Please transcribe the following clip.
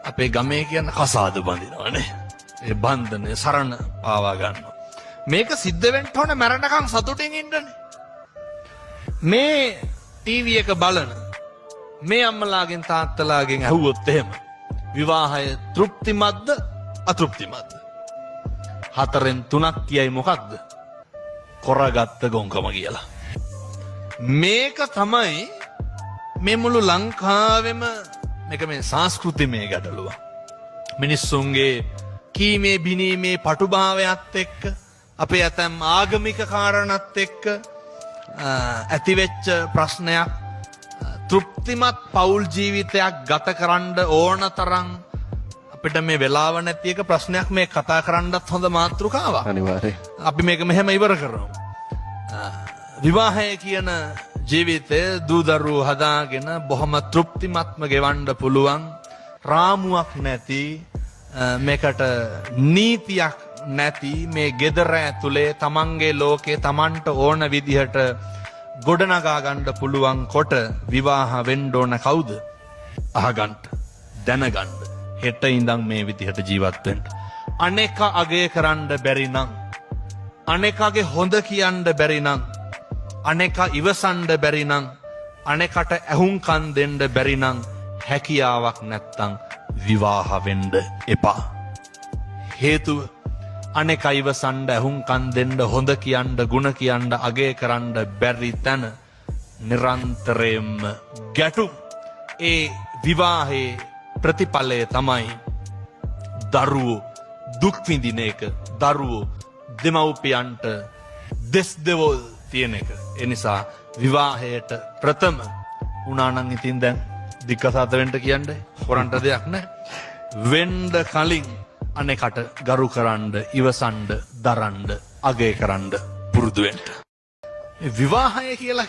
අපේ ගමේ කියන කසාද බඳිනවනේ. ඒ බන්ධනය සරණ පාවා ගන්නවා. මේක සිද්ධ වෙන්න ඕනේ මරණකම් සතුටින් ඉන්නනේ. මේ ටීවී එක බලන මේ අම්මලාගෙන් තාත්තලාගෙන් ඇහුවොත් එහෙම විවාහය තෘප්තිමත්ද අතෘප්තිමත්ද? 4න් 3ක් කියයි මොකක්ද? කොරගත්ත ගොංකම කියලා. මේක තමයි මේ මුළු ලංකාවෙම මේක මේ සංස්කෘතිමය ගැටලුව. මිනිස්සුන්ගේ කීමේ බිනීමේ පටුභාවයත් එක්ක අපේ ඇතැම් ආගමික කාරණත් එක්ක ඇතිවෙච්ච ප්‍රශ්නයක් තෘප්තිමත් පවුල් ජීවිතයක් ගත කරන්න ඕන තරම් අපිට මේ වෙලාව නැති එක ප්‍රශ්නයක් මේ කතා කරන්නත් හොඳ මාතෘකාවක්. අනිවාර්යයෙන්. අපි මේක මෙහෙම ඉවර කරමු. විවාහය කියන ජීවිතය දූදරුවෝ හදාගෙන බොහොම තෘප්තිමත්ම ගෙවන්න පුළුවන් රාමුවක් නැති මේකට නීතියක් නැති මේ ගෙදර ඇතුලේ තමන්ගේ ලෝකේ තමන්ට ඕන විදිහට ගොඩනගා ගන්න පුළුවන් කොට විවාහ වෙන්න ඕන කවුද? අහගන්න දැනගන්න හෙට ඉඳන් මේ විදිහට ජීවත් වෙන්න. අනේක අගය කරන්න බැරි නම් අනේකගේ හොඳ කියන්න බැරි නම් අනේක ඉවසන්න බැරි නම් අනේකට ඇහුම්කන් දෙන්න බැරි නම් හැකියාවක් නැත්තම් විවාහ වෙන්න එපා. හේතුව අනේක ඉවසන්න ඇහුම්කන් දෙන්න හොඳ කියන්න ගුණ කියන්න අගය කරන්න බැරි තැන නිරන්තරයෙන්ම ගැටුම්. ඒ විවාහයේ ප්‍රතිඵලය තමයි දරුවෝ දුක් විඳින එක. දරුවෝ දෙමව්පියන්ට දෙස් දෙවොල් තියෙන එක. ඒ නිසා විවාහයට ප්‍රථම උනානම් ඉතින් දැන් දික්කසාත වෙන්න කියන්නේ හොරන්ට දෙයක් නැහැ. වෙන්න කලින් අනේකට ගරු කරන්න, ඉවසන්න, දරන්න, අගය කරන්න පුරුදු වෙන්න. විවාහය කියලා